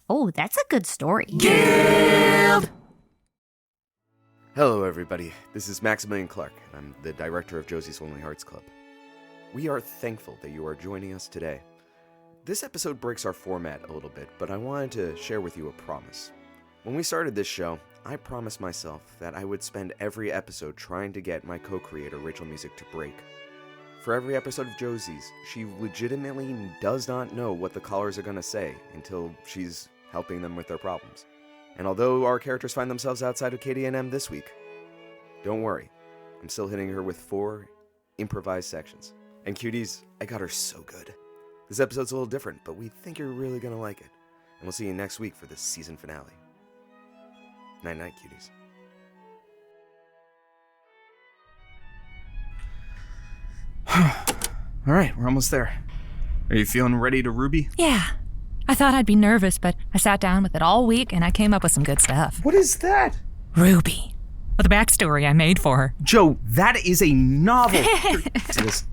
Oh, that's a good story. Guild! Hello everybody, this is Maximilian Clark, and I'm the director of Josie's Lonely Hearts Club. We are thankful that you are joining us today. This episode breaks our format a little bit, but I wanted to share with you a promise. When we started this show, I promised myself that I would spend every episode trying to get my co-creator Rachel Music to break. For every episode of Josie's, she legitimately does not know what the callers are going to say until she's helping them with their problems. And although our characters find themselves outside of KD&M this week, don't worry, I'm still hitting her with 4 improvised sections. And cuties, I got her so good. This episode's a little different, but we think you're really gonna like it. And we'll see you next week for the season finale. Night-night, cuties. All right, we're almost there. Are you feeling ready to Ruby? Yeah. I thought I'd be nervous, but I sat down with it all week and I came up with some good stuff. What is that? Ruby. With the backstory I made for her. Joe, that is a novel.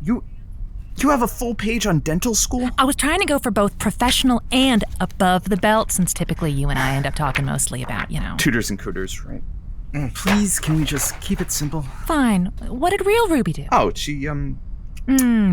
You have a full page on dental school? I was trying to go for both professional and above the belt, since typically you and I end up talking mostly about, Tutors and cooters, right? Please, can we just keep it simple? Fine. What did real Ruby do? Oh, she,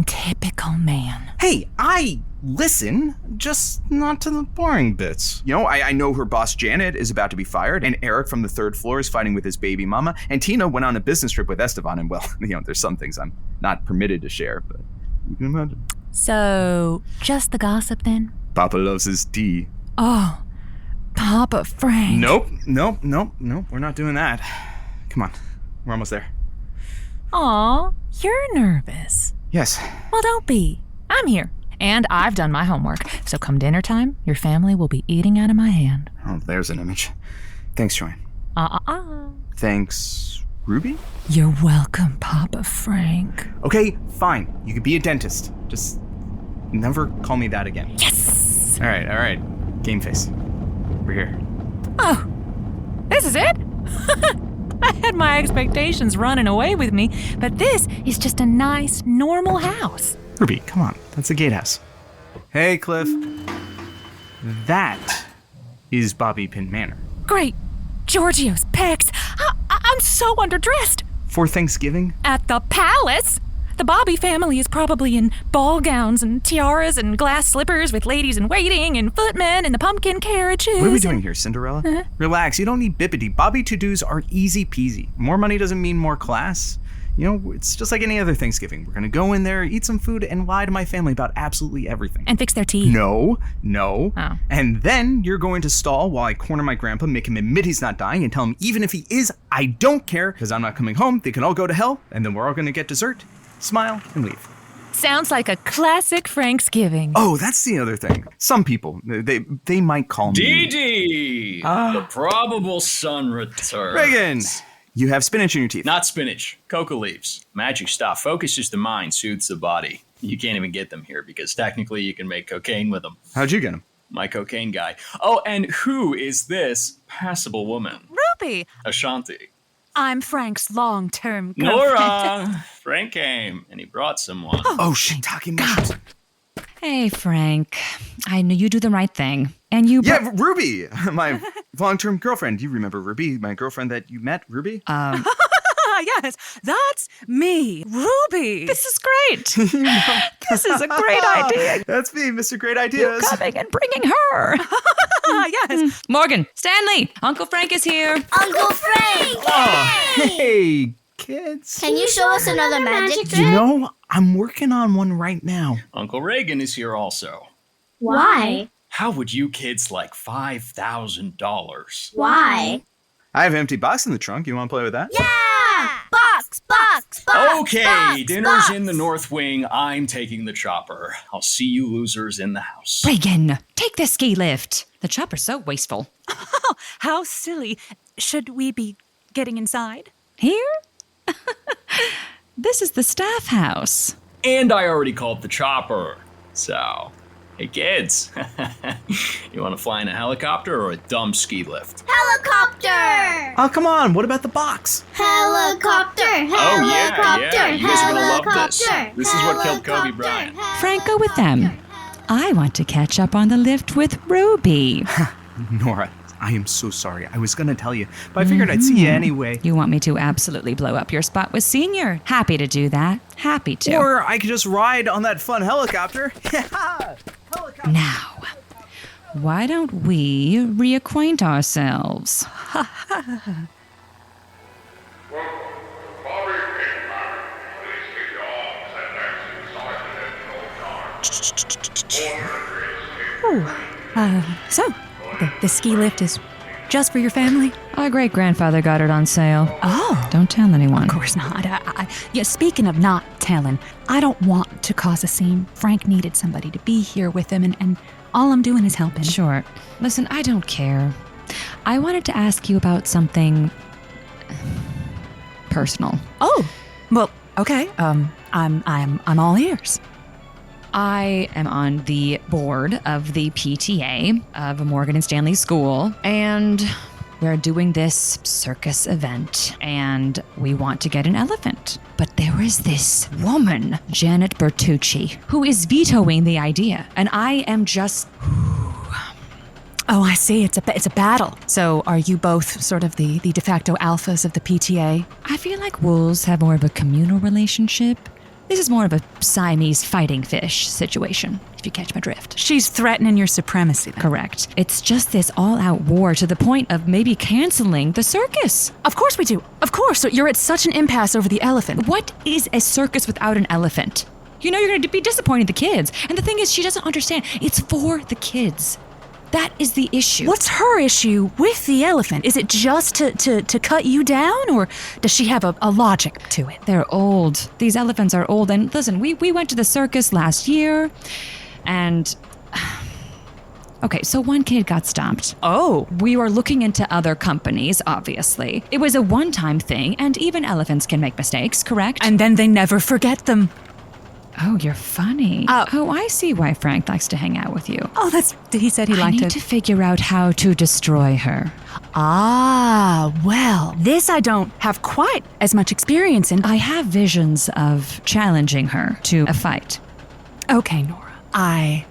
Typical man. Hey, I listen, just not to the boring bits. I know her boss Janet is about to be fired, and Eric from the 3rd floor is fighting with his baby mama, and Tina went on a business trip with Esteban, and well, there's some things I'm not permitted to share, but you can imagine. So, just the gossip then? Papa loves his tea. Oh, Papa Frank. Nope, we're not doing that. Come on, we're almost there. Aw, you're nervous. Yes. Well, don't be. I'm here. And I've done my homework. So come dinner time, your family will be eating out of my hand. Oh, there's an image. Thanks, Joanne. Thanks, Ruby? You're welcome, Papa Frank. Okay, fine. You could be a dentist. Just never call me that again. Yes! All right. Game face. We're here. Oh, this is it? I had my expectations running away with me, but this is just a nice, normal house. Ruby, come on. That's the gatehouse. Hey, Cliff. That is Bobby Pin Manor. Great. Giorgio's pecs. I'm so underdressed. For Thanksgiving? At the palace? The Bobby family is probably in ball gowns and tiaras and glass slippers with ladies in waiting and footmen and the pumpkin carriages. What are we doing here, Cinderella? Uh-huh. Relax, you don't need bippity. Bobby to-dos are easy peasy. More money doesn't mean more class. It's just like any other Thanksgiving. We're gonna go in there, eat some food, and lie to my family about absolutely everything. And fix their teeth. No. Oh. And then you're going to stall while I corner my grandpa, make him admit he's not dying, and tell him even if he is, I don't care, because I'm not coming home. They can all go to hell, and then we're all gonna get dessert, smile, and leave. Sounds like a classic Franksgiving. Oh, that's the other thing. Some people, they might call me... Dee! The probable son returns. Reagan! You have spinach in your teeth. Not spinach. Coca leaves. Magic stuff. Focuses the mind, soothes the body. You can't even get them here because technically you can make cocaine with them. How'd you get them? My cocaine guy. Oh, and who is this passable woman? Ruby! Ashanti. I'm Frank's long-term girlfriend. Nora! Frank came, and he brought someone. Oh, shit. Talking about... Hey, Frank. I knew you'd do the right thing. And you... Yeah, Ruby! My long-term girlfriend. You remember Ruby, my girlfriend that you met, Ruby? Yes, that's me, Ruby. This is great. This is a great idea. That's me, Mr. Great Ideas. You coming and bringing her. Yes. Morgan, Stanley, Uncle Frank is here. Uncle Frank! Oh, hey, kids. Can you show us another magic trick? I'm working on one right now. Uncle Reagan is here also. Why? How would you kids like $5,000? Why? I have an empty box in the trunk. You want to play with that? Yeah! Box! Okay, dinner's in the North Wing. I'm taking the chopper. I'll see you losers in the house. Reagan, take the ski lift. The chopper's so wasteful. Oh, how silly. Should we be getting inside? Here? This is the staff house. And I already called the chopper. So, hey kids, you want to fly in a helicopter or a dumb ski lift? Helicopter! Oh, come on. What about the box? Helicopter! Oh, yeah. You guys are going to love this. This is what killed Kobe Bryant. Frank, go with them. I want to catch up on the lift with Ruby. Nora, I am so sorry. I was gonna tell you, but I figured I'd see you anyway. You want me to absolutely blow up your spot with Senior? Happy to do that. Happy to. Or I could just ride on that fun helicopter. Now, why don't we reacquaint ourselves? So, the ski lift is just for your family? Our great-grandfather got it on sale. Oh. Don't tell anyone. Of course not. Yeah, speaking of not telling, I don't want to cause a scene. Frank needed somebody to be here with him, and all I'm doing is helping. Sure. Listen, I don't care. I wanted to ask you about something personal. Oh, well, okay. I'm all ears. I am on the board of the PTA of Morgan and Stanley School, and we're doing this circus event, and we want to get an elephant. But there is this woman, Janet Bertucci, who is vetoing the idea, and I am just... Oh, I see. It's a battle. So are you both sort of the de facto alphas of the PTA? I feel like wolves have more of a communal relationship. This is more of a Siamese fighting fish situation, if you catch my drift. She's threatening your supremacy, then. Correct. It's just this all-out war to the point of maybe canceling the circus. Of course we do. Of course. So you're at such an impasse over the elephant. What is a circus without an elephant? You know you're going to be disappointing the kids. And the thing is, she doesn't understand. It's for the kids. That is the issue. What's her issue with the elephant? Is it just to cut you down, or does she have a logic to it? They're old. These elephants are old. And listen, we went to the circus last year, and... Okay, so one kid got stomped. Oh. We were looking into other companies, obviously. It was a one-time thing, and even elephants can make mistakes, correct? And then they never forget them. Oh, you're funny. Oh, I see why Frank likes to hang out with you. Oh, he said he I liked need it. to figure out how to destroy her. Ah, well, this I don't have quite as much experience in. I have visions of challenging her to a fight. Okay, Nora. I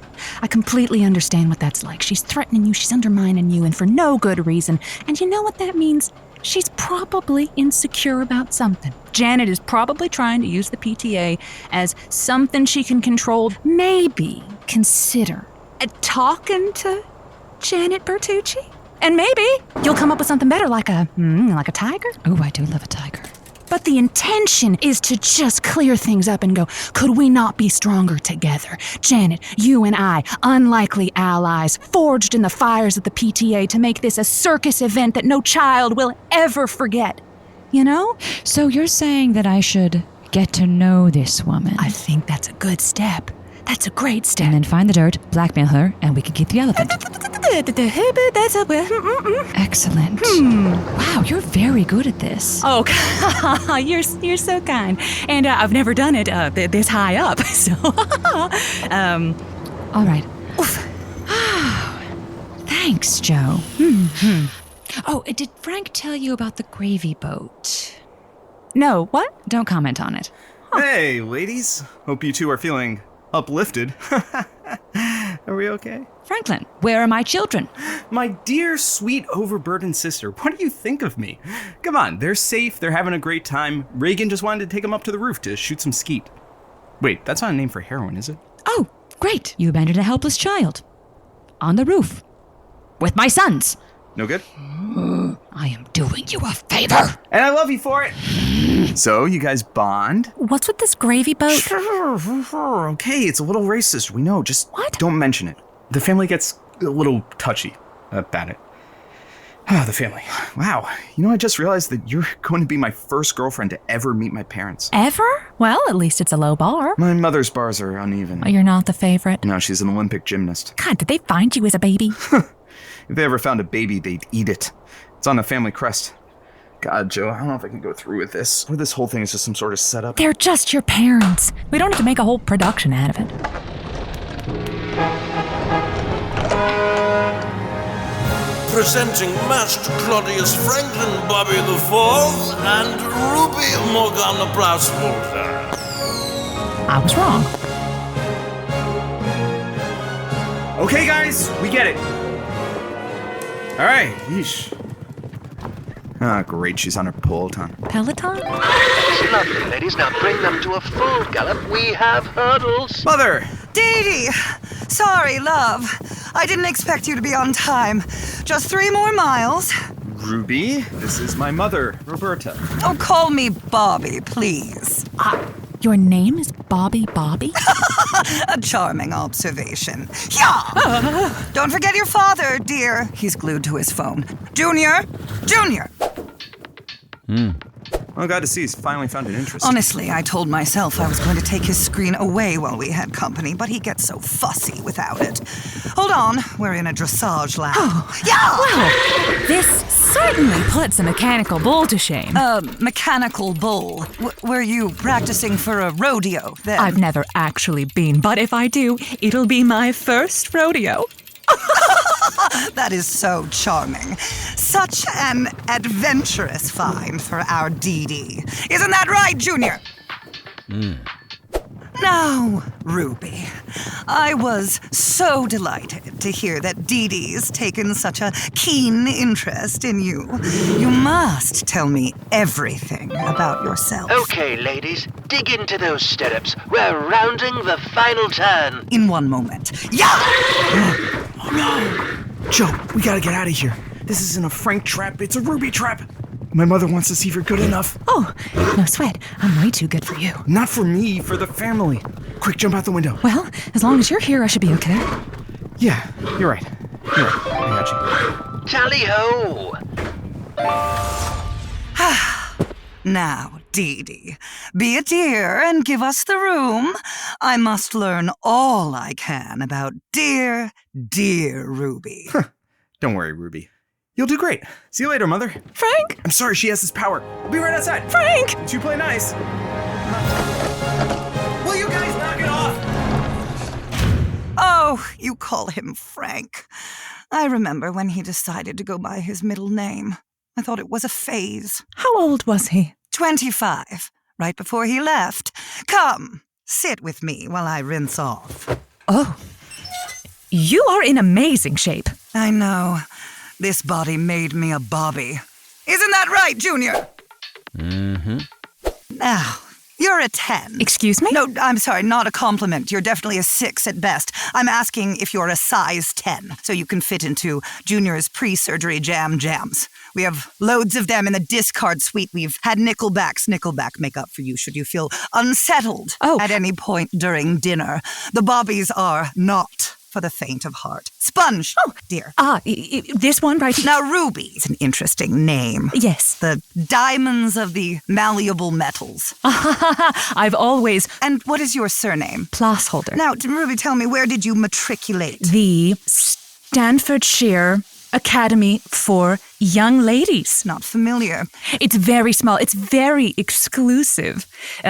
completely understand what that's like. She's threatening you, she's undermining you, and for no good reason. And you know what that means? She's probably insecure about something. Janet is probably trying to use the PTA as something she can control. Maybe consider talking to Janet Bertucci? And maybe you'll come up with something better, like a tiger. Oh, I do love a tiger. But the intention is to just clear things up and go, could we not be stronger together? Janet, you and I, unlikely allies, forged in the fires of the PTA to make this a circus event that no child will ever forget. You know? So you're saying that I should get to know this woman? I think that's a good step. That's a great step. And then find the dirt, blackmail her, and we can keep the elephant. Excellent. Wow, you're very good at this. Oh, you're so kind. And I've never done it this high up, so... All right. Thanks, Joe. Oh, did Frank tell you about the gravy boat? No, what? Don't comment on it. Hey, ladies. Hope you two are feeling uplifted. Are we okay? Franklin, where are my children? My dear, sweet, overburdened sister, what do you think of me? Come on, they're safe, they're having a great time. Reagan just wanted to take them up to the roof to shoot some skeet. Wait, that's not a name for heroin, is it? Oh, great. You abandoned a helpless child. On the roof. With my sons. No good? I am doing you a favor. And I love you for it. So, you guys bond? What's with this gravy boat? Sure, okay, it's a little racist, we know, just What? don't mention it. The family gets a little touchy about it. The family. Wow, you know, I just realized that you're going to be my first girlfriend to ever meet my parents. Ever? Well, at least it's a low bar. My mother's bars are uneven. You're not the favorite. No, she's an Olympic gymnast. God, did they find you as a baby? If they ever found a baby, they'd eat it. It's on the family crest. God, Joe, I don't know if I can go through with this. Or this whole thing is just some sort of setup. They're just your parents. We don't have to make a whole production out of it. Presenting Master Claudius Franklin Bobby the Fourth and Ruby Morgana Brasswater. I was wrong. Okay, guys, we get it. All right, yeesh. Ah, great, she's on her Peloton. Peloton? That's lovely, ladies. Now bring them to a full gallop. We have hurdles. Mother! Dee Dee! Sorry, love. I didn't expect you to be on time. Just 3 more miles. Ruby, this is my mother, Roberta. Oh, call me Bobby, please. Your name is Bobby? A charming observation. Yeah! Don't forget your father, dear. He's glued to his phone. Junior! I'm glad to see he's finally found an interest. Honestly, I told myself I was going to take his screen away while we had company, but he gets so fussy without it. Hold on, we're in a dressage lab. Yeah! Well, this certainly puts a mechanical bull to shame. Mechanical bull. Were you practicing for a rodeo then? I've never actually been, but if I do, it'll be my first rodeo. That is so charming. Such an adventurous find for our Dee Dee. Isn't that right, Junior? Now, Ruby, I was so delighted to hear that Dee Dee's taken such a keen interest in you. You must tell me everything about yourself. Okay, ladies, dig into those stirrups. We're rounding the final turn. In one moment. Yeah! Oh no! Joe, we gotta get out of here. This isn't a Frank trap, it's a Ruby trap. My mother wants to see if you're good enough. Oh, no sweat. I'm way too good for you. Not for me, for the family. Quick, jump out the window. Well, as long as you're here, I should be okay. Yeah, you're right. I got you. Tally-ho! Now, Dee Dee, be a dear and give us the room. I must learn all I can about dear Ruby. Don't worry, Ruby. You'll do great. See you later, Mother. Frank! I'm sorry she has this power. I'll be right outside. Frank! You play nice. Will you guys knock it off? Oh, you call him Frank. I remember when he decided to go by his middle name. I thought it was a phase. How old was he? 25, right before he left. Come, sit with me while I rinse off. Oh, you are in amazing shape. I know. This body made me a Bobby. Isn't that right, Junior? Mm-hmm. Now, you're a 10. Excuse me? No, I'm sorry, not a compliment. You're definitely a 6 at best. I'm asking if you're a size 10, so you can fit into Junior's pre-surgery jams. We have loads of them in the discard suite. We've had Nickelback make up for you should you feel unsettled at any point during dinner. The Bobbies are not for the faint of heart. Sponge, dear. This one right here. Now, Ruby is an interesting name. Yes. The diamonds of the malleable metals. I've always... And what is your surname? Placeholder. Now, Ruby, tell me, where did you matriculate? The Stanfordshire Academy for Young Ladies. Not familiar. It's very small. It's very exclusive.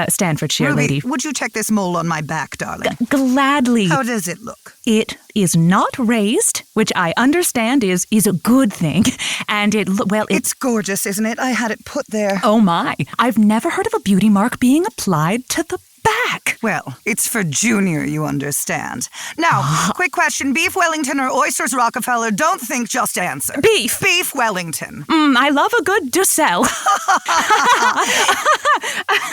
Stanfordshire Ruby, lady. would you check this mole on my back, darling? Gladly. How does it look? It is not raised, which I understand is a good thing. And it's gorgeous, isn't it? I had it put there. Oh my. I've never heard of a beauty mark being applied to the back. Well, it's for Junior, you understand. Now, quick question. Beef Wellington or oysters Rockefeller? Don't think, just answer. Beef. Beef Wellington. I love a good Dussel.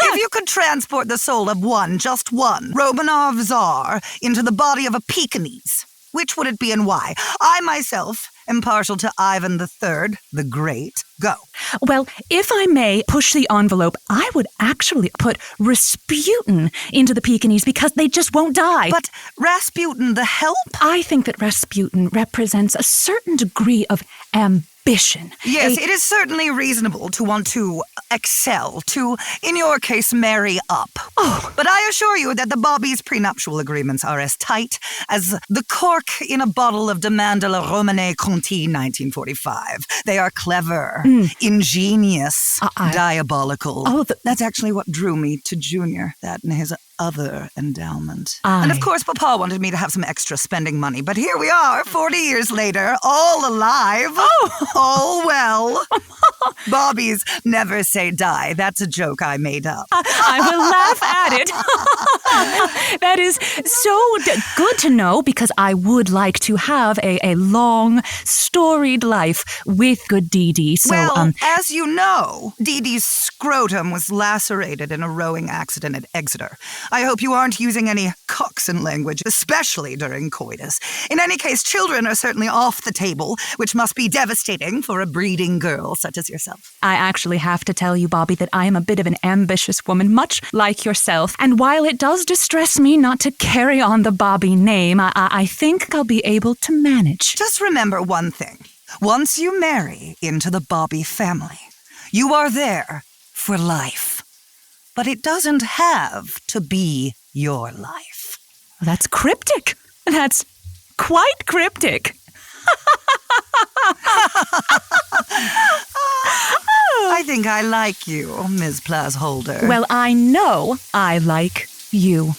If you could transport the soul of just one Romanov Tsar into the body of a Pekingese, which would it be and why? I myself am partial to Ivan III, the Great. Go. Well, if I may push the envelope, I would actually put Rasputin into the Pekingese because they just won't die. But Rasputin, the help? I think that Rasputin represents a certain degree of ambition. Yes, it is certainly reasonable to want to excel, to, in your case, marry up. Oh. But I assure you that the Bobbies' prenuptial agreements are as tight as the cork in a bottle of Demain de la Romanée Conti 1945. They are clever, ingenious, diabolical. Oh, that's actually what drew me to Junior, that and his other endowment. Aye. And of course, Papa wanted me to have some extra spending money, but here we are, 40 years later, all alive. Oh! All well. Bobbies never say die. That's a joke I made up. I will laugh at it. That is so good to know, because I would like to have a long, storied life with good Dee Dee. So, well, as you know, Dee Dee's scrotum was lacerated in a rowing accident at Exeter. I hope you aren't using any coxswain language, especially during coitus. In any case, children are certainly off the table, which must be devastating for a breeding girl such as yourself. I actually have to tell you, Bobby, that I am a bit of an ambitious woman, much like yourself. And while it does distress me not to carry on the Bobby name, I think I'll be able to manage. Just remember one thing. Once you marry into the Bobby family, you are there for life. But it doesn't have to be your life. That's cryptic. That's quite cryptic. I think I like you, Ms. Placeholder. Well, I know I like you.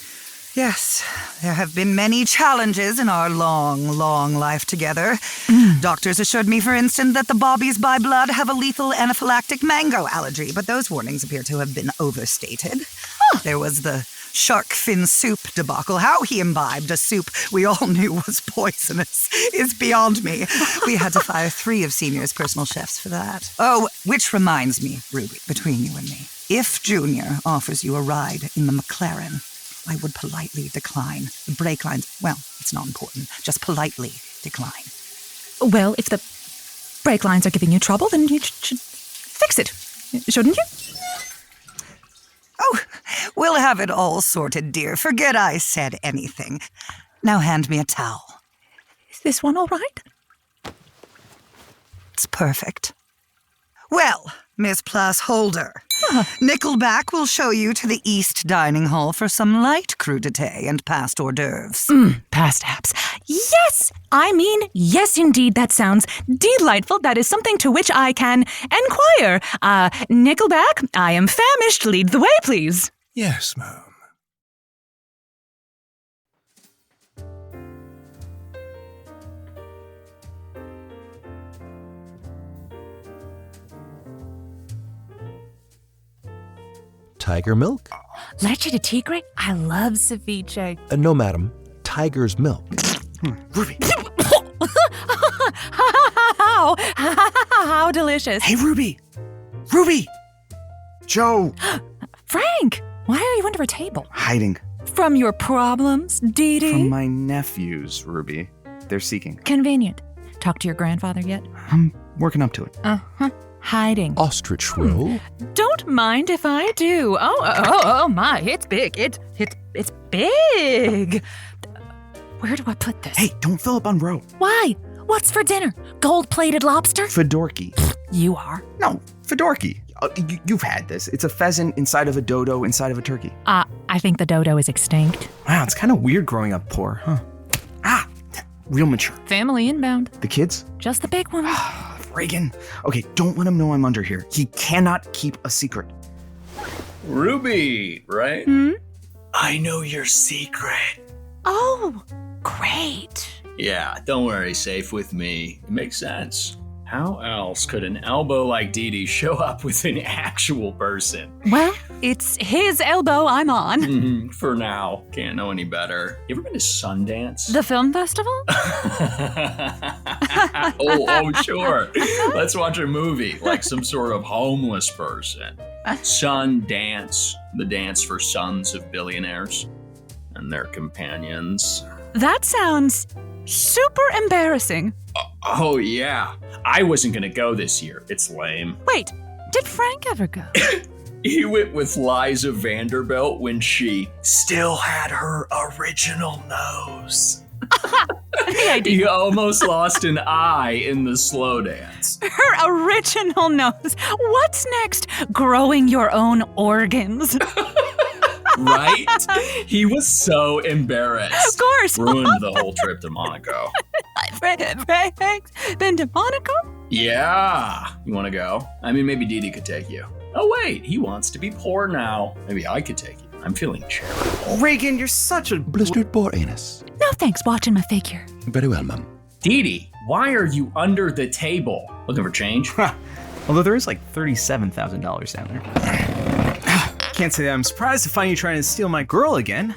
Yes, there have been many challenges in our long, long life together. Doctors assured me, for instance, that the Bobbies by blood have a lethal anaphylactic mango allergy, but those warnings appear to have been overstated. There was the shark fin soup debacle. How he imbibed a soup we all knew was poisonous is beyond me. We had to fire 3 of Senior's personal chefs for that. Oh, which reminds me, Ruby, between you and me, if Junior offers you a ride in the McLaren, I would politely decline. The brake lines, well, it's not important. Just politely decline. Well, if the brake lines are giving you trouble, then you should fix it, shouldn't you? Oh, we'll have it all sorted, dear. Forget I said anything. Now hand me a towel. Is this one all right? It's perfect. Well, Miss Placeholder, Nickelback will show you to the East Dining Hall for some light crudité and past hors d'oeuvres. Past apps. Yes! I mean, yes, indeed. That sounds delightful. That is something to which I can enquire. Nickelback, I am famished. Lead the way, please. Yes, ma'am. Tiger milk? Leche de tigre? I love ceviche. No, madam. Tiger's milk. Ruby. How delicious. Hey, Ruby. Ruby. Joe. Frank, why are you under a table? Hiding. From your problems, Dee Dee? From my nephews, Ruby. They're seeking. Convenient. Talk to your grandfather yet? I'm working up to it. Uh-huh. Hiding. Ostrich roll? Don't mind if I do. Oh my, it's big. It's big. Where do I put this? Hey, don't fill up on row. Why? What's for dinner? Gold-plated lobster? Fedorky. You are. No, Fedorky. You've had this. It's a pheasant inside of a dodo inside of a turkey. I think the dodo is extinct. Wow, it's kind of weird growing up poor, huh? Real mature. Family inbound. The kids? Just the big ones. Reagan. Okay, don't let him know I'm under here. He cannot keep a secret. Ruby, right? I know your secret. Oh, great. Yeah, don't worry, safe with me. It makes sense. How else could an elbow like Dee Dee show up with an actual person? Well, it's his elbow I'm on. For now. Can't know any better. You ever been to Sundance? The film festival? oh, sure. Let's watch a movie, like some sort of homeless person. Sundance, the dance for sons of billionaires and their companions. That sounds super embarrassing. Oh, yeah. I wasn't going to go this year. It's lame. Wait, did Frank ever go? He went with Liza Vanderbilt when she still had her original nose. He almost lost an eye in the slow dance. Her original nose. What's next? Growing your own organs. Right? He was so embarrassed. Of course. Ruined the whole trip to Monaco. Frank's been to Monaco? Yeah. You want to go? I mean, maybe Dee Dee could take you. Oh, wait. He wants to be poor now. Maybe I could take you. I'm feeling charitable. Reagan, you're such a blistered poor anus. No thanks, watching my figure. Very well, ma'am. Dee Dee, why are you under the table? Looking for change? Although there is like $37,000 down there. Can't say that I'm surprised to find you trying to steal my girl again.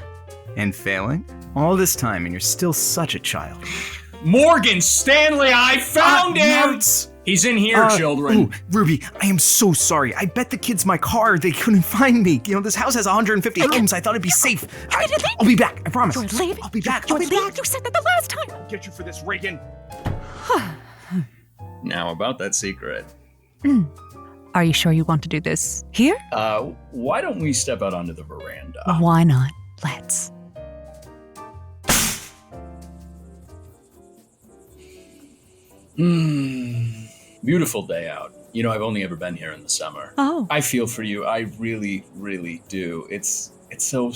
And failing. All this time, and you're still such a child. Morgan Stanley, I found him! Notes. He's in here, children. Ooh, Ruby, I am so sorry. I bet the kids my car, they couldn't find me. You know, this house has 150 rooms. I thought it'd be safe. I'll be back, I promise. You're leaving? I'll be back. You're leaving? You said that the last time. I'll get you for this, Reagan. Now, about that secret. Are you sure you want to do this here? Why don't we step out onto the veranda? Why not? Let's. Beautiful day out. You know, I've only ever been here in the summer. Oh. I feel for you. I really, really do. It's so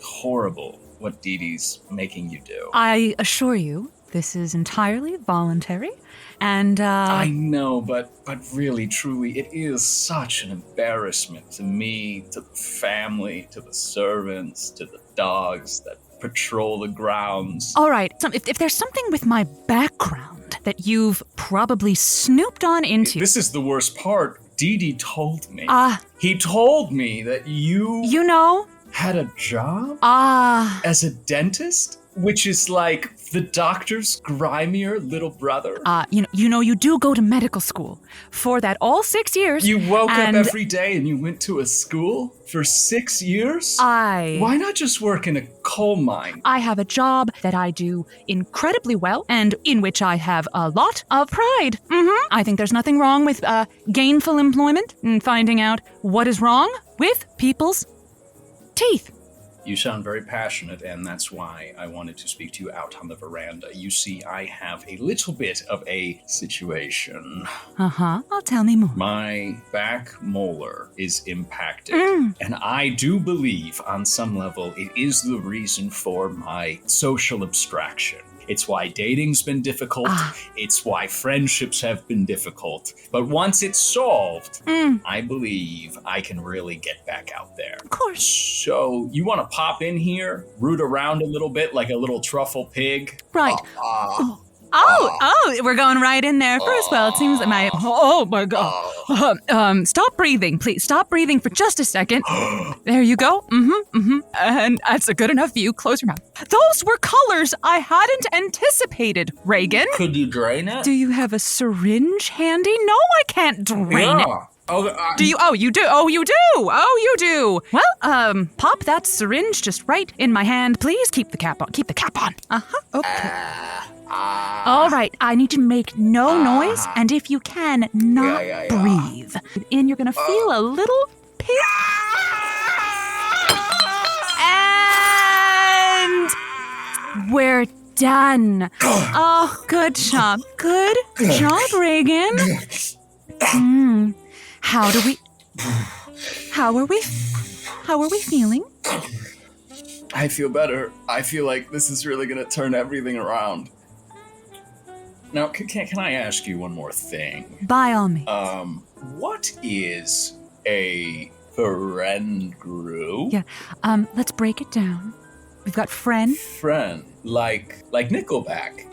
horrible what Dee Dee's making you do. I assure you, this is entirely voluntary, and I know, but really, truly, it is such an embarrassment to me, to the family, to the servants, to the dogs that patrol the grounds. All right, so if there's something with my background that you've probably snooped on into... This is the worst part. Dee Dee told me. He told me that you... You know... had a job? As a dentist? Which is like the doctor's grimier little brother? You know, you do go to medical school. For that all 6 years. You woke up every day and you went to a school for 6 years? Why not just work in a coal mine? I have a job that I do incredibly well and in which I have a lot of pride. I think there's nothing wrong with gainful employment and finding out what is wrong with people's teeth. You sound very passionate, and that's why I wanted to speak to you out on the veranda. You see, I have a little bit of a situation. I'll tell me more. My back molar is impacted, and I do believe, on some level, it is the reason for my social abstraction. It's why dating's been difficult. It's why friendships have been difficult. But once it's solved, I believe I can really get back out there. Of course. So you want to pop in here, root around a little bit like a little truffle pig? Right. We're going right in there first. Well, it seems that oh my God. Stop breathing, please. Stop breathing for just a second. There you go. And that's a good enough view. Close your mouth. Those were colors I hadn't anticipated, Reagan. Could you drain it? Do you have a syringe handy? No, I can't drain it. Do you? Oh, you do. Oh, you do. Oh, you do. Well, pop that syringe just right in my hand. Please keep the cap on. Keep the cap on. Okay. All right, I need to make no noise, and if you can, not breathe. And you're gonna feel a little pinch. And we're done. Oh, good job. Good job, Reagan. How are we feeling? I feel better. I feel like this is really gonna turn everything around. Now, can I ask you one more thing? By all means. What is a friend group? Yeah, let's break it down. We've got friend, like Nickelback.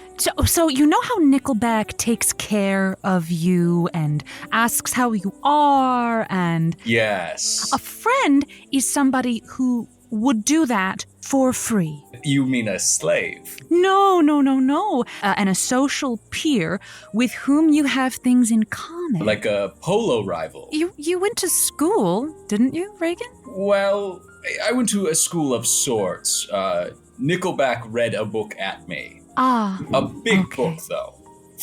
So you know how Nickelback takes care of you and asks how you are and... Yes. A friend is somebody who would do that for free. You mean a slave? No. And a social peer with whom you have things in common. Like a polo rival. You went to school, didn't you, Reagan? Well, I went to a school of sorts. Nickelback read a book at me. A big book, though.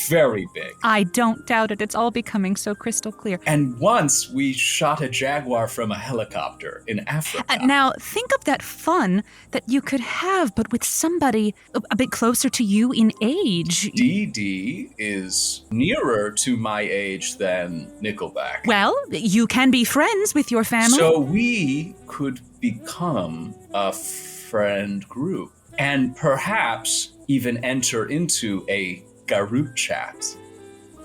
Very big. I don't doubt it. It's all becoming so crystal clear. And once we shot a jaguar from a helicopter in Africa. Now, think of that fun that you could have, but with somebody a bit closer to you in age. Dee Dee is nearer to my age than Nickelback. Well, you can be friends with your family. So we could become a friend group. And perhaps even enter into a group chat.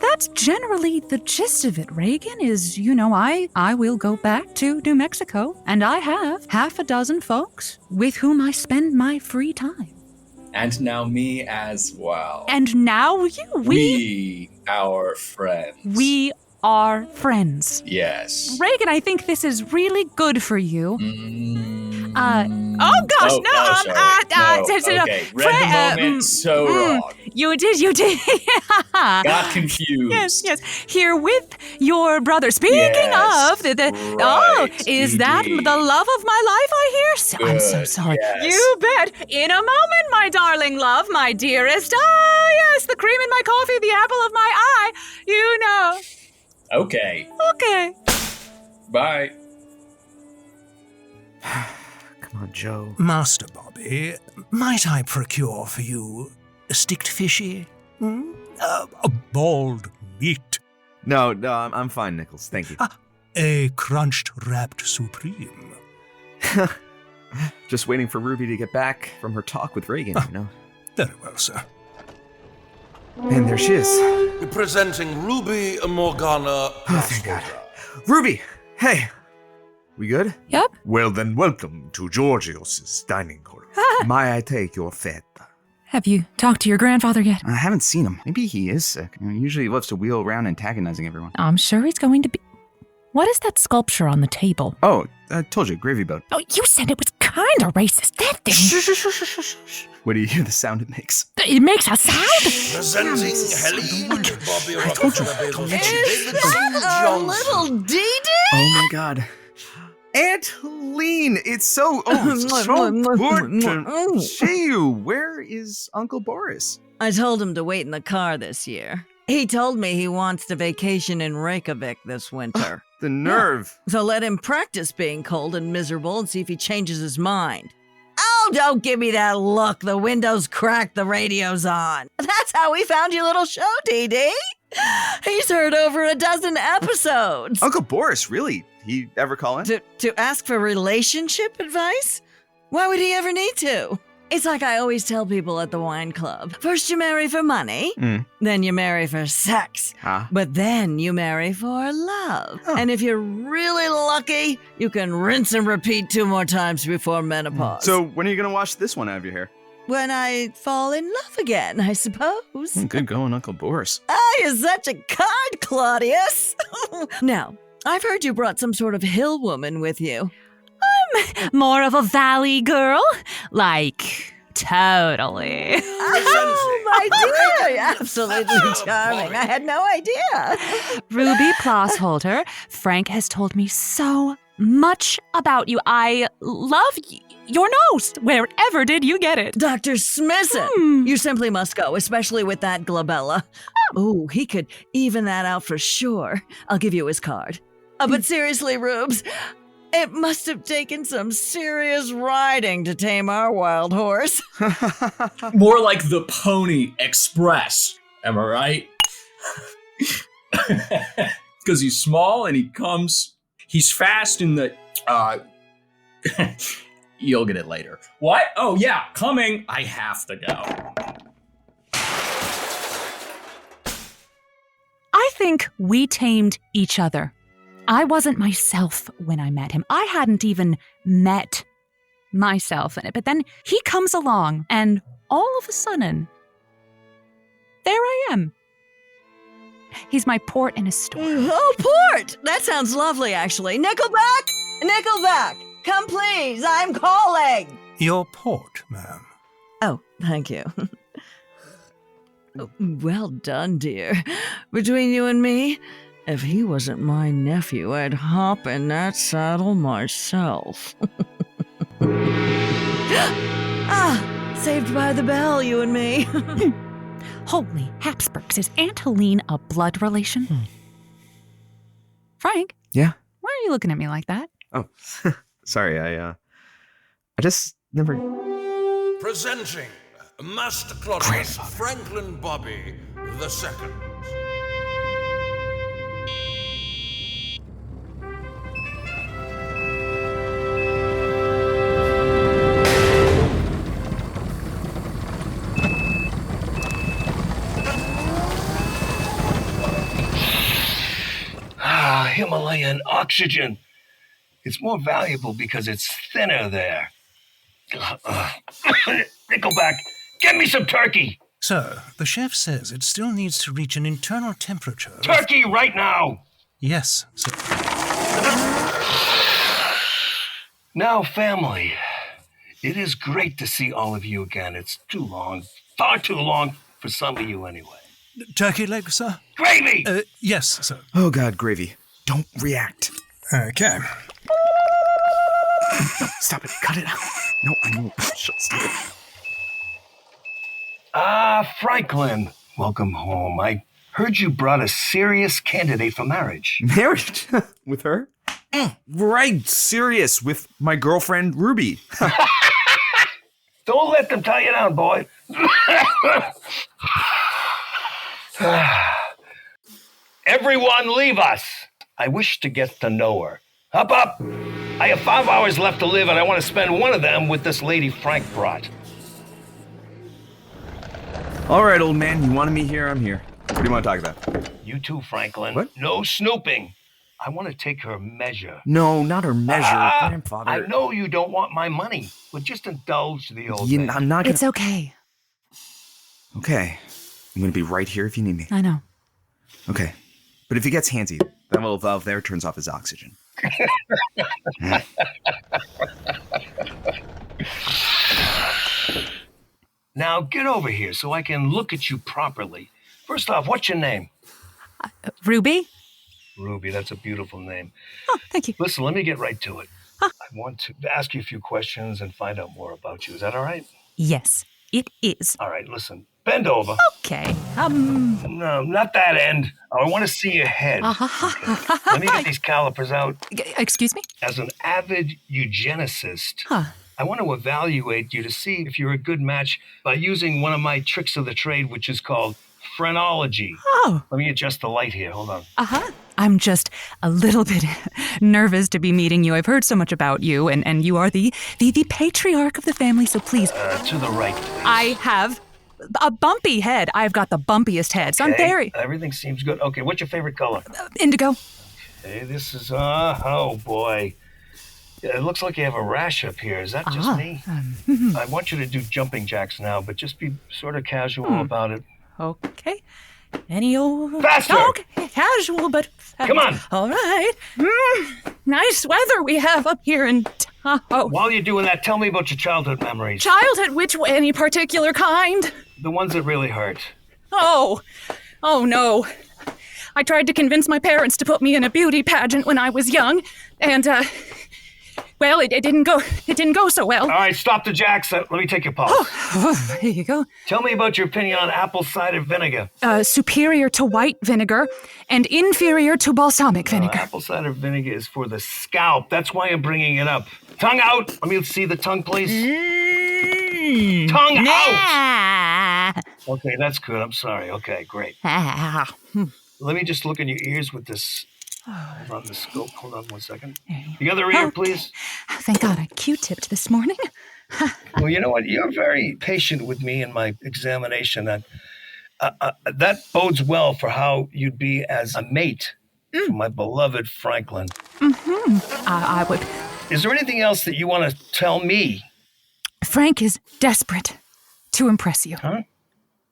That's generally the gist of it, Reagan, is, I will go back to New Mexico, and I have half a dozen folks with whom I spend my free time. And now me as well. And now you, we our friends. We are friends. Yes. Reagan, I think this is really good for you. Mm. Oh gosh, Oh, no, sorry. No, okay. Read the moment so wrong. You did. Got confused. Yes. Here with your brother. Speaking Yes, of, right, is that indeed. the love of my life I hear? I'm so Good, sorry. yes. You bet. In a moment, my darling love, my dearest. Ah, yes, the cream in my coffee, the apple of my eye. You know. Okay. Okay. Bye. Come on, Joe. Master Bobby, might I procure for you a sticked fishy? A bald meat? No, I'm fine, Nichols. Thank you. A crunched wrapped supreme? Just waiting for Ruby to get back from her talk with Reagan, you know. Very well, sir. And there she is. Presenting Ruby Morgana. Oh, thank God. Ruby! Hey! We good? Yep. Well then, welcome to Georgios's dining hall. May I take your feta? Have you talked to your grandfather yet? I haven't seen him. Maybe he is sick. Usually he loves to wheel around antagonizing everyone. I'm sure he's going to be. What is that sculpture on the table? Oh, I told you, gravy boat. Oh, you said it was kind of racist. That thing. Shh. What do you hear the sound it makes? It makes a sound? Presenting Helene Bobby I told you. A little Dee-Dee? Oh my God. Aunt Helene, it's so good to see you. Where is Uncle Boris? I told him to wait in the car this year. He told me he wants to vacation in Reykjavik this winter. The nerve. So let him practice being cold and miserable and see if he changes his mind. Oh, don't give me that look. The window's cracked, the radio's on. That's how we found your little show, Dee-Dee. He's heard over a dozen episodes. Uncle Boris, really? He ever call in? To ask for relationship advice? Why would he ever need to? It's like I always tell people at the wine club. First you marry for money, then you marry for sex, but then you marry for love. Oh. And if you're really lucky, you can rinse and repeat 2 more times before menopause. So when are you going to wash this one out of your hair? When I fall in love again, I suppose. Good going, Uncle Boris. You're such a card, Claudius. Now, I've heard you brought some sort of hill woman with you. More of a valley girl? Like, totally. Oh, my dear. Absolutely charming. I had no idea. Ruby Plossholder, Frank has told me so much about you. I love your nose. Wherever did you get it? Dr. Smisson, you simply must go, especially with that glabella. Oh, he could even that out for sure. I'll give you his card. But seriously, Rubes, it must have taken some serious riding to tame our wild horse. More like the Pony Express. Am I right? Because he's small and he's fast in the, you'll get it later. What? Oh yeah, coming. I have to go. I think we tamed each other. I wasn't myself when I met him. I hadn't even met myself in it. But then he comes along, and all of a sudden, there I am. He's my port in a storm. Oh, port! That sounds lovely, actually. Nickelback! Come please, I'm calling! Your port, ma'am. Oh, thank you. Well done, dear. Between you and me, if he wasn't my nephew, I'd hop in that saddle myself. Saved by the bell, you and me. Holy Habsburgs, is Aunt Helene a blood relation? Frank? Yeah? Why are you looking at me like that? Oh, sorry, I just never... Presenting Master Claudius Franklin Bobby II. Himalayan oxygen. It's more valuable because it's thinner there. Nickelback, get me some turkey. Sir, the chef says it still needs to reach an internal temperature. Turkey right now. Yes, sir. Now, family, it is great to see all of you again. It's too long, far too long for some of you anyway. Turkey leg, sir? Gravy! Yes, sir. Oh, God, gravy. Don't react. Okay. No, stop it. Cut it out. No, I know. Stop it. Franklin, welcome home. I heard you brought a serious candidate for marriage. Marriage? With her? Right, serious. With my girlfriend, Ruby. Don't let them tie you down, boy. Everyone leave us. I wish to get to know her. Up, up. I have 5 hours left to live, and I want to spend one of them with this lady Frank brought. All right, old man, you wanted me here, I'm here. What do you want to talk about? You too, Franklin. What? No snooping. I want to take her measure. No, not her measure, Grandfather. I know you don't want my money, but just indulge the old man. I'm not gonna... It's okay. Okay. I'm going to be right here if you need me. I know. Okay. But if he gets handsy, that little valve there turns off his oxygen. Now get over here so I can look at you properly. First off, what's your name? Ruby? Ruby, that's a beautiful name. Oh, thank you. Listen, let me get right to it. I want to ask you a few questions and find out more about you. Is that all right? Yes, it is. All right, listen. Bend over. Okay. No, not that end. I want to see your head. Okay. Let me get these calipers out. Excuse me? As an avid eugenicist, I want to evaluate you to see if you're a good match by using one of my tricks of the trade, which is called phrenology. Oh. Let me adjust the light here. Hold on. I'm just a little bit nervous to be meeting you. I've heard so much about you, and you are the patriarch of the family, so please. To the right, please. I have a bumpy head. I've got the bumpiest head, so I'm very... Everything seems good. Okay, what's your favorite color? Indigo. Okay, this is... oh, boy. It looks like you have a rash up here. Is that just me? I want you to do jumping jacks now, but just be sort of casual about it. Okay. Any old... Faster! Okay, casual, but... Come on! All right. Nice weather we have up here in Tahoe. While you're doing that, tell me about your childhood memories. Childhood, any particular kind? The ones that really hurt. Oh no. I tried to convince my parents to put me in a beauty pageant when I was young, and, well, it didn't go so well. All right, stop the jacks. Let me take your pulse. Oh, here you go. Tell me about your opinion on apple cider vinegar. Superior to white vinegar and inferior to balsamic vinegar. Apple cider vinegar is for the scalp. That's why I'm bringing it up. Tongue out. Let me see the tongue, please. Tongue out. Okay, that's good. I'm sorry. Okay, great. Let me just look in your ears with this. Hold on, the scope. Hold on 1 second. The other ear, please. Thank God I Q-tipped this morning. Well, you know what? You're very patient with me in my examination. That bodes well for how you'd be as a mate for my beloved Franklin. I would. Is there anything else that you want to tell me? Frank is desperate to impress you. Huh?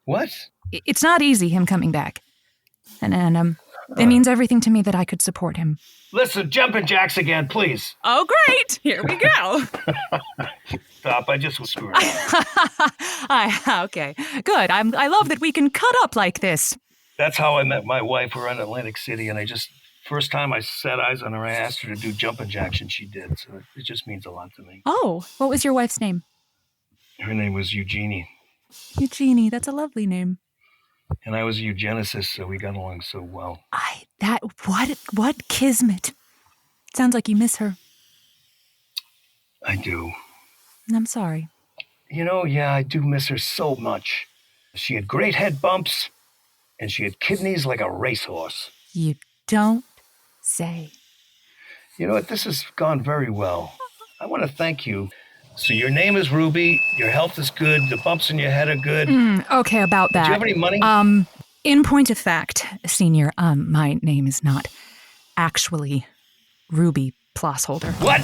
What? It's not easy, him coming back. And it means everything to me that I could support him. Listen, jumping jacks again, please. Oh, great. Here we go. Stop. I just was screwing around. Okay, good. I love that we can cut up like this. That's how I met my wife. We're in Atlantic City, and first time I set eyes on her, I asked her to do jumping jacks, and she did. So it just means a lot to me. Oh, what was your wife's name? Her name was Eugenie. Eugenie, that's a lovely name. And I was a eugenicist, so we got along so well. What kismet. Sounds like you miss her. I do. I'm sorry. Yeah, I do miss her so much. She had great head bumps, and she had kidneys like a racehorse. You don't say. You know what? This has gone very well. I want to thank you. So your name is Ruby, your health is good, the bumps in your head are good. Okay, about that. Do you have any money? In point of fact, Senior, my name is not actually Ruby Plossholder. What?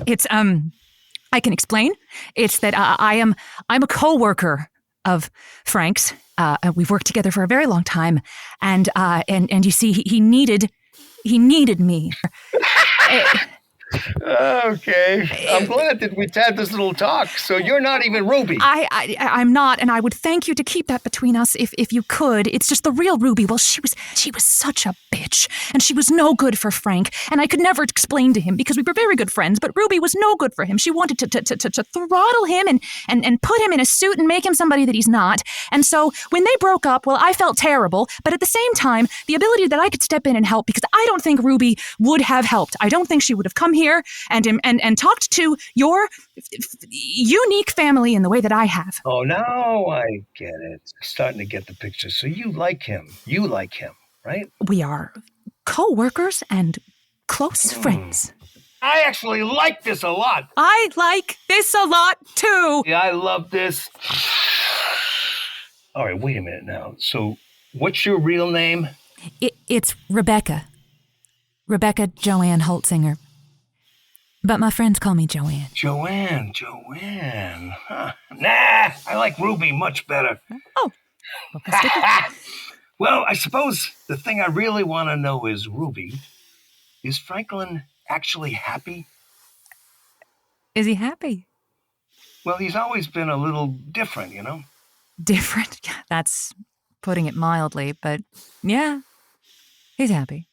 It's, I can explain. It's that I'm a co-worker of Frank's. We've worked together for a very long time, and you see, he needed He needed me. Okay. I'm glad that we had this little talk. So you're not even Ruby. I'm not, and I would thank you to keep that between us if you could. It's just the real Ruby. Well, she was such a bitch, and she was no good for Frank, and I could never explain to him because we were very good friends, but Ruby was no good for him. She wanted to throttle him and put him in a suit and make him somebody that he's not. And so when they broke up, well, I felt terrible, but at the same time, the ability that I could step in and help, because I don't think Ruby would have helped. I don't think she would have come here and talked to your unique family in the way that I have. Oh, now I get it. Starting to get the picture. So you like him. You like him, right? We are co-workers and close friends. I actually like this a lot. I like this a lot, too. Yeah, I love this. All right, wait a minute now. So what's your real name? It's Rebecca. Rebecca Joanne Holtzinger. But my friends call me Joanne. Joanne. Huh. Nah, I like Ruby much better. Oh. Well, I suppose the thing I really want to know is, Ruby, is Franklin actually happy? Is he happy? Well, he's always been a little different, you know? Different? Yeah, that's putting it mildly, but yeah, he's happy.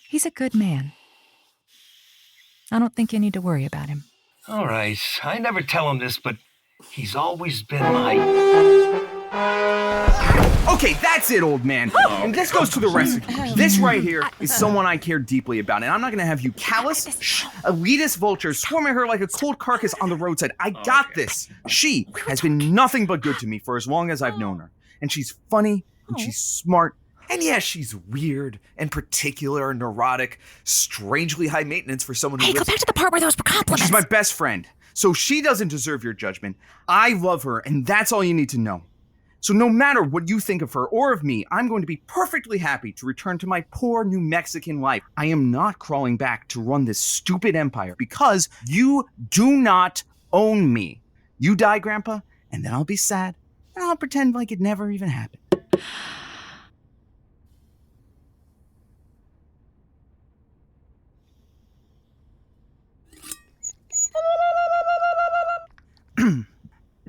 He's a good man. I don't think you need to worry about him. All right. I never tell him this, but he's always been my... Okay, that's it, old man. And this goes to the rest of you. This right here is someone I care deeply about, and I'm not gonna have you callous, elitist vultures swarming her like a cold carcass on the roadside. I got this. She has been nothing but good to me for as long as I've known her. And she's funny, and she's smart, and yes, she's weird and particular and neurotic, strangely high maintenance for someone who Hey, go back to the part where those were compliments. She's my best friend, so she doesn't deserve your judgment. I love her, and that's all you need to know. So no matter what you think of her or of me, I'm going to be perfectly happy to return to my poor New Mexican life. I am not crawling back to run this stupid empire because you do not own me. You die, Grandpa, and then I'll be sad, and I'll pretend like it never even happened.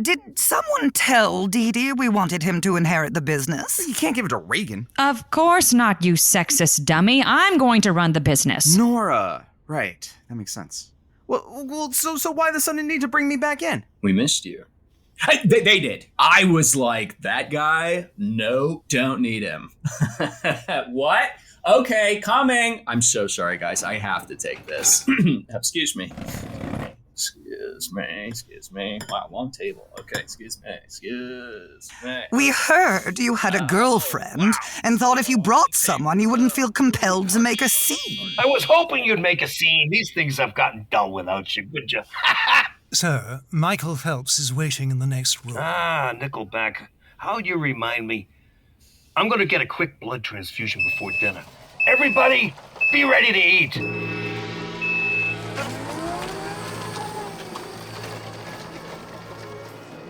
Did someone tell Dee Dee we wanted him to inherit the business? You can't give it to Reagan. Of course not, you sexist dummy. I'm going to run the business. Nora. Right. That makes sense. Well, so why the sudden need to bring me back in? We missed you. They did. I was like, that guy? No, don't need him. What? Okay, coming. I'm so sorry, guys. I have to take this. Excuse me. Excuse me. Wow, long table. Okay, excuse me. We heard you had a girlfriend and thought if you brought someone, you wouldn't feel compelled to make a scene. I was hoping you'd make a scene. These things have gotten dull without you, would you? Sir, Michael Phelps is waiting in the next room. Ah, Nickelback. How you remind me. I'm going to get a quick blood transfusion before dinner. Everybody, be ready to eat.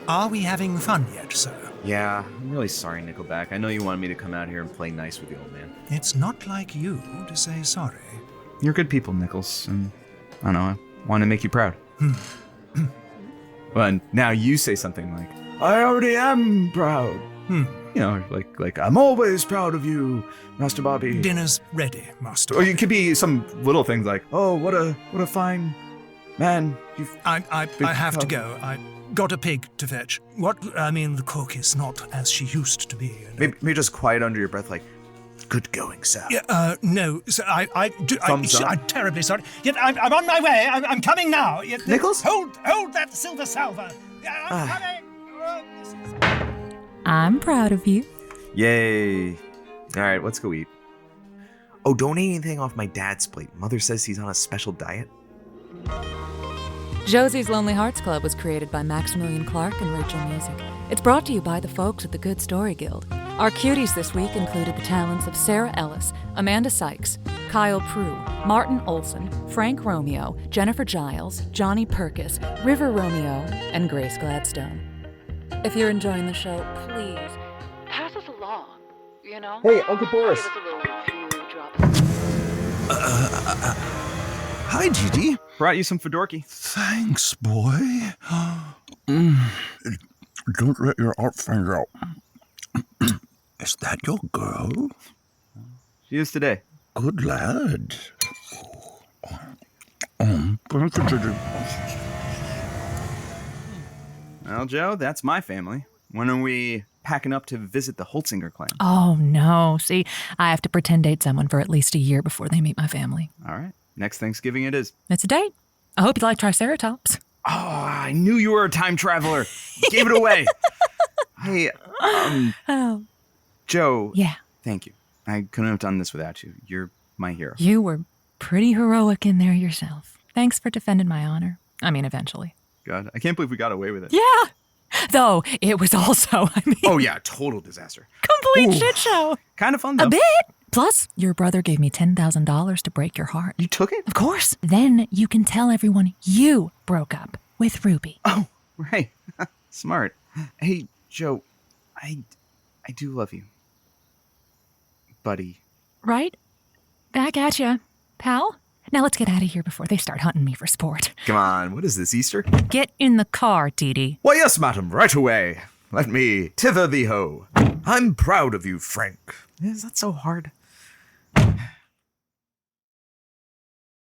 Are we having fun yet, sir? Yeah, I'm really sorry, Nickelback. I know you wanted me to come out here and play nice with the old man. It's not like you to say sorry. You're good people, Nichols, and I don't know, I want to make you proud. Well, now you say something like, I already am proud. You know, like I'm always proud of you, Master Bobby. Dinner's ready, Master. Or you could be some little things like, oh, what a fine man you've... I have to go. I got a pig to fetch. The cook is not as she used to be. You know? Maybe just quiet under your breath, like, good going, sir. Yeah, no, sir, I'm terribly sorry. Yet I'm on my way. I'm coming now. Nichols? Hold that silver salver. I'm coming. I'm proud of you. Yay. All right, let's go eat. Oh, don't eat anything off my dad's plate. Mother says he's on a special diet. Josie's Lonely Hearts Club was created by Maximilian Clark and Rachel Music. It's brought to you by the folks at the Good Story Guild. Our cuties this week included the talents of Sarah Ellis, Amanda Sykes, Kyle Prue, Martin Olson, Frank Romeo, Jennifer Jiles, Johnny Pirkis, River Romeo, and Grace Gladstone. If you're enjoying the show, please pass us along. you know? Hey, Uncle Boris. Hi, Didi. Brought you some Fedorki. Thanks, boy. Don't let your art find out. Is that your girl? She is today. Good lad. Well, Joe, that's my family. When are we packing up to visit the Holtzinger clan? Oh, no. See, I have to pretend date someone for at least a year before they meet my family. All right. Next Thanksgiving it is. It's a date. I hope you like Triceratops. Oh, I knew you were a time traveler. You gave it away. Hey, Joe. Yeah. Thank you. I couldn't have done this without you. You're my hero. You were pretty heroic in there yourself. Thanks for defending my honor. I mean, eventually. God, I can't believe we got away with it. Yeah. Though, it was also, Oh, yeah, total disaster. complete shit show. Kind of fun, though. A bit. Plus, your brother gave me $10,000 to break your heart. You took it? Of course. Then you can tell everyone you broke up with Ruby. Oh, right. Smart. Hey, Joe, I do love you. Buddy. Right? Back at ya, pal. Now let's get out of here before they start hunting me for sport. Come on, what is this, Easter? Get in the car, Dee. Why, yes, madam, right away. Let me tither thee ho. I'm proud of you, Frank. Is that so hard?